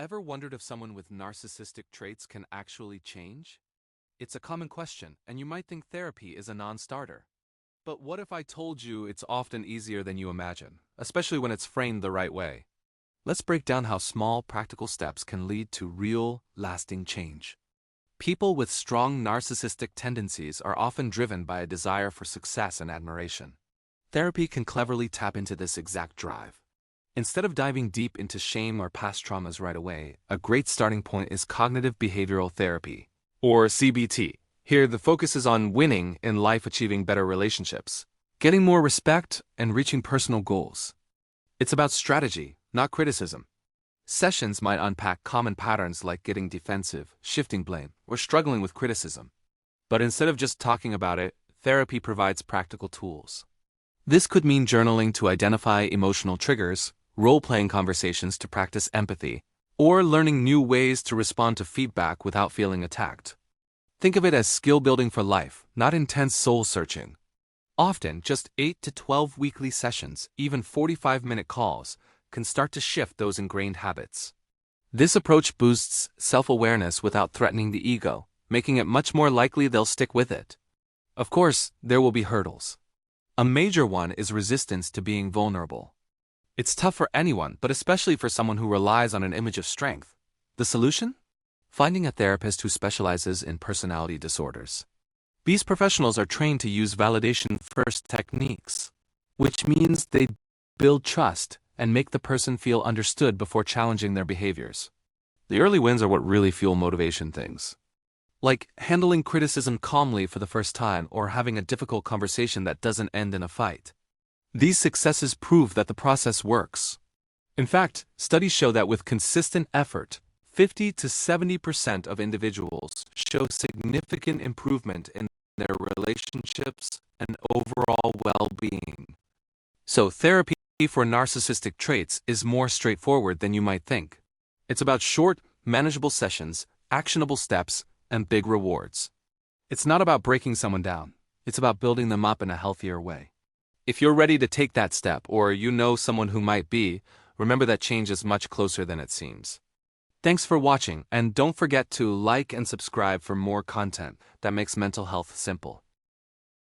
Ever wondered if someone with narcissistic traits can actually change? It's a common question, and you might think therapy is a non-starter. But what if I told you it's often easier than you imagine, especially when it's framed the right way? Let's break down how small, practical steps can lead to real, lasting change. People with strong narcissistic tendencies are often driven by a desire for success and admiration. Therapy can cleverly tap into this exact drive. Instead of diving deep into shame or past traumas right away, a great starting point is cognitive behavioral therapy, or CBT. Here, the focus is on winning in life, achieving better relationships, getting more respect, and reaching personal goals. It's about strategy, not criticism. Sessions might unpack common patterns like getting defensive, shifting blame, or struggling with criticism. But instead of just talking about it, therapy provides practical tools. This could mean journaling to identify emotional triggers, role-playing conversations to practice empathy, or learning new ways to respond to feedback without feeling attacked. Think of it as skill building for life, not intense soul-searching. Often, just 8 to 12 weekly sessions, even 45-minute calls, can start to shift those ingrained habits. This approach boosts self-awareness without threatening the ego, making it much more likely they'll stick with it. Of course, there will be hurdles. A major one is resistance to being vulnerable. It's tough for anyone, but especially for someone who relies on an image of strength. The solution? Finding a therapist who specializes in personality disorders. These professionals are trained to use validation-first techniques, which means they build trust and make the person feel understood before challenging their behaviors. The early wins are what really fuel motivation things. Like handling criticism calmly for the first time or having a difficult conversation that doesn't end in a fight. These successes prove that the process works. In fact, studies show that with consistent effort, 50 to 70% of individuals show significant improvement in their relationships and overall well-being. So, therapy for narcissistic traits is more straightforward than you might think. It's about short, manageable sessions, actionable steps, and big rewards. It's not about breaking someone down. It's about building them up in a healthier way. If you're ready to take that step, or you know someone who might be, remember that change is much closer than it seems. Thanks for watching, and don't forget to like and subscribe for more content that makes mental health simple.